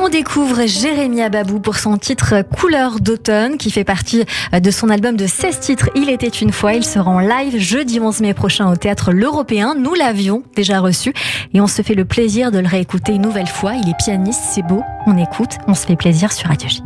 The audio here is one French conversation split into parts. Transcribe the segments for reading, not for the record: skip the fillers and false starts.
on découvre Jérémy Ababou pour son titre Couleur d'automne qui fait partie de son album de 16 titres Il était une fois. Il sera en live jeudi 11 mai prochain au Théâtre L'Européen. Nous l'avions déjà reçu et on se fait le plaisir de le réécouter une nouvelle fois. Il est pianiste, c'est beau, on écoute, on se fait plaisir sur Radio J.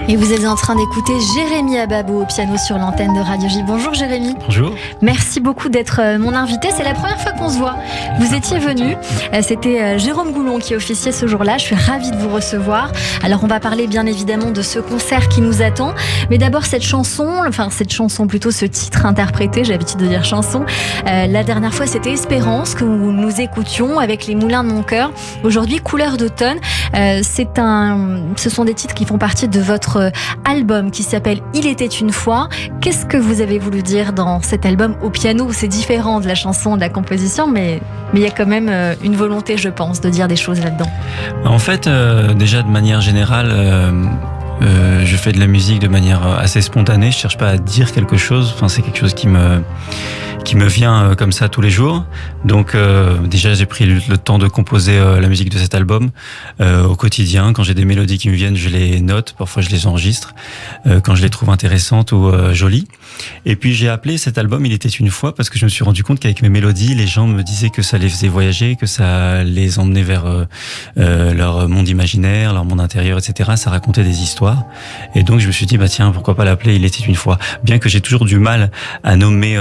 Et vous êtes en train d'écouter Jérémy Ababou au piano sur l'antenne de Radio J. Bonjour Jérémy. Bonjour. Merci beaucoup d'être mon invité. C'est la première fois qu'on se voit. Vous étiez venu. C'était Jérôme Goulon qui officiait ce jour-là. Je suis ravie de vous recevoir. Alors on va parler bien évidemment de ce concert qui nous attend. Mais d'abord ce titre interprété, j'ai l'habitude de dire chanson. La dernière fois c'était Espérance que nous écoutions avec les Moulins de mon cœur. Aujourd'hui Couleur d'automne. Ce sont des titres qui font partie de votre album qui s'appelle Il était une fois. Qu'est-ce que vous avez voulu dire dans cet album au piano? C'est différent de la chanson, de la composition, mais il y a quand même une volonté, je pense, de dire des choses là-dedans. En fait, déjà de manière générale, je fais de la musique de manière assez spontanée. Je cherche pas à dire quelque chose. Enfin, c'est quelque chose qui me vient comme ça tous les jours. Donc déjà j'ai pris le temps de composer la musique de cet album au quotidien. Quand j'ai des mélodies qui me viennent, je les note, parfois je les enregistre quand je les trouve intéressantes ou jolies. Et puis j'ai appelé cet album Il était une fois parce que je me suis rendu compte qu'avec mes mélodies, les gens me disaient que ça les faisait voyager, que ça les emmenait vers leur monde imaginaire, leur monde intérieur, etc. Ça racontait des histoires. Et donc je me suis dit tiens, pourquoi pas l'appeler Il était une fois. Bien que j'ai toujours du mal à nommer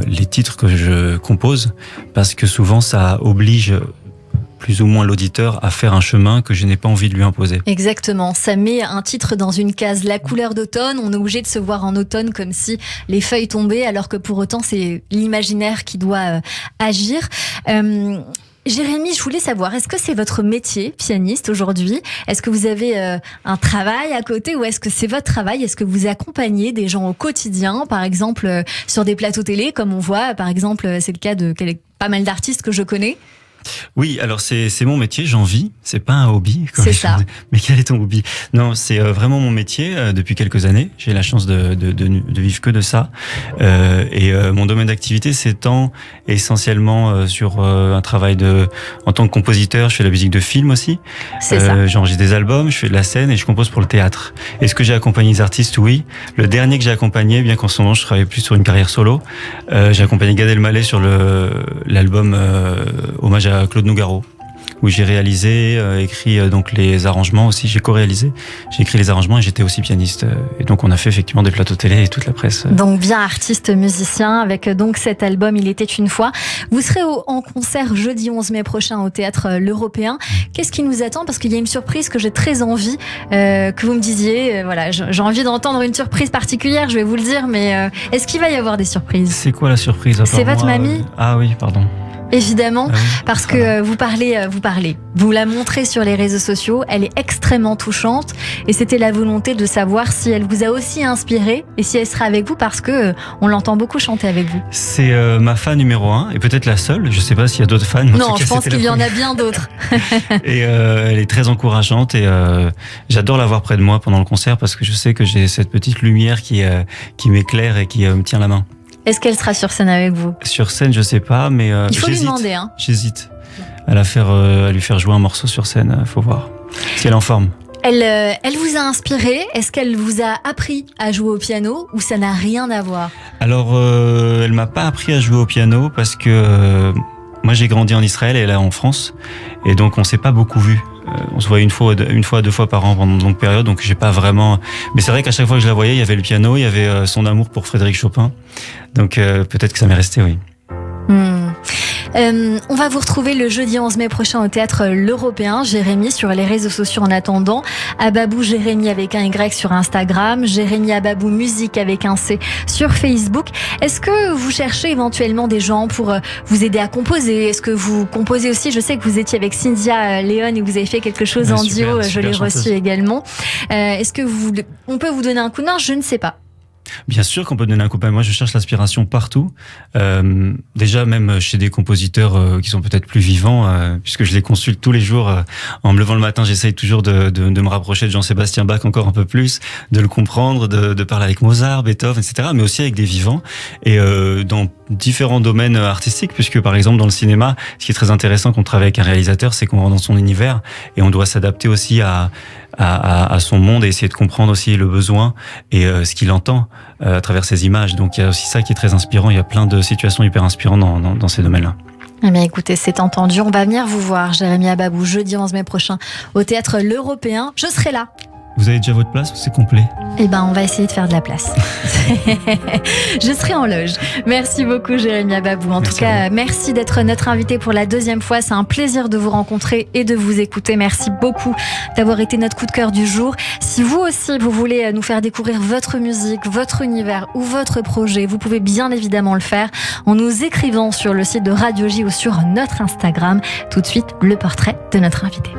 les titres que je compose, parce que souvent ça oblige plus ou moins l'auditeur à faire un chemin que je n'ai pas envie de lui imposer. Exactement, ça met un titre dans une case. La couleur d'automne, on est obligé de se voir en automne comme si les feuilles tombaient, alors que pour autant c'est l'imaginaire qui doit agir. Jérémy, je voulais savoir, est-ce que c'est votre métier, pianiste, aujourd'hui? Est-ce que vous avez un travail à côté ou est-ce que c'est votre travail? Est-ce que vous accompagnez des gens au quotidien, par exemple sur des plateaux télé, comme on voit, par exemple, c'est le cas de pas mal d'artistes que je connais? Oui, alors c'est mon métier, j'en vis, c'est pas un hobby. C'est ça. Mais quel est ton hobby? Non, c'est vraiment mon métier depuis quelques années. J'ai la chance de vivre que de ça. Et mon domaine d'activité s'étend essentiellement sur un travail en tant que compositeur. Je fais de la musique de film aussi. C'est ça. J'enregistre des albums, je fais de la scène et je compose pour le théâtre. Est-ce que j'ai accompagné des artistes? Oui. Le dernier que j'ai accompagné, bien qu'en ce moment je travaille plus sur une carrière solo, j'ai accompagné Gad Elmaleh sur l'album Hommage à Claude Nougaro. où j'ai réalisé, écrit donc les arrangements aussi. J'ai co-réalisé, j'ai écrit les arrangements et j'étais aussi pianiste. Et donc on a fait effectivement des plateaux télé et toute la presse. Donc bien artiste musicien avec donc cet album Il était une fois. Vous serez en concert jeudi 11 mai prochain au Théâtre L'Européen. Qu'est-ce qui nous attend? Parce qu'il y a une surprise que j'ai très envie que vous me disiez. Voilà, j'ai envie d'entendre une surprise particulière, je vais vous le dire, mais est-ce qu'il va y avoir des surprises? C'est quoi la surprise? C'est votre mamie? Ah oui, pardon. Évidemment, parce que vous la montrez sur les réseaux sociaux, elle est extrêmement touchante et c'était la volonté de savoir si elle vous a aussi inspiré et si elle sera avec vous parce que on l'entend beaucoup chanter avec vous. C'est ma fan numéro 1 et peut-être la seule, je sais pas s'il y a d'autres fans. Non, je pense qu'il y en a bien d'autres. Et elle est très encourageante et j'adore la voir près de moi pendant le concert parce que je sais que j'ai cette petite lumière qui m'éclaire et qui me tient la main. Est-ce qu'elle sera sur scène avec vous? Sur scène, je sais pas, mais il faut lui demander. Hein. J'hésite à lui faire jouer un morceau sur scène. Faut voir si elle est en forme. Elle vous a inspiré? Est-ce qu'elle vous a appris à jouer au piano ou ça n'a rien à voir? Alors, elle m'a pas appris à jouer au piano parce que moi j'ai grandi en Israël et elle est en France et donc on s'est pas beaucoup vus. On se voyait une fois, 2 fois par an pendant une longue période, donc j'ai pas vraiment. Mais c'est vrai qu'à chaque fois que je la voyais, il y avait le piano, il y avait son amour pour Frédéric Chopin. Donc peut-être que ça m'est resté, oui. On va vous retrouver le jeudi 11 mai prochain au Théâtre L'Européen. Jérémy sur les réseaux sociaux en attendant. Ababou Jérémy avec un Y sur Instagram. Jérémy Ababou Musique avec un C sur Facebook. Est-ce que vous cherchez éventuellement des gens pour vous aider à composer? Est-ce que vous composez aussi? Je sais que vous étiez avec Cynthia Léon et que vous avez fait quelque chose en duo. Je l'ai reçu également. Est-ce que on peut vous donner un coup de main? Je ne sais pas. Bien sûr qu'on peut donner un coup de main. Moi, je cherche l'inspiration partout. Déjà, même chez des compositeurs qui sont peut-être plus vivants, puisque je les consulte tous les jours. En me levant le matin, j'essaye toujours de me rapprocher de Jean-Sébastien Bach encore un peu plus, de le comprendre, de parler avec Mozart, Beethoven, etc. Mais aussi avec des vivants et dans différents domaines artistiques, puisque par exemple dans le cinéma, ce qui est très intéressant quand on travaille avec un réalisateur, c'est qu'on rentre dans son univers et on doit s'adapter aussi à son monde et essayer de comprendre aussi le besoin et ce qu'il entend à travers ses images. Donc il y a aussi ça qui est très inspirant. Il y a plein de situations hyper inspirantes dans ces domaines-là. Eh bien, écoutez, c'est entendu. On va venir vous voir, Jérémy Ababou, jeudi 11 mai prochain au Théâtre L'Européen. Je serai là. Vous avez déjà votre place ou c'est complet? Eh ben, on va essayer de faire de la place. Je serai en loge. Merci beaucoup, Jérémy Ababou. En tout cas, merci d'être notre invité pour la 2e fois. C'est un plaisir de vous rencontrer et de vous écouter. Merci beaucoup d'avoir été notre coup de cœur du jour. Si vous aussi, vous voulez nous faire découvrir votre musique, votre univers ou votre projet, vous pouvez bien évidemment le faire en nous écrivant sur le site de Radio J ou sur notre Instagram. Tout de suite, le portrait de notre invité.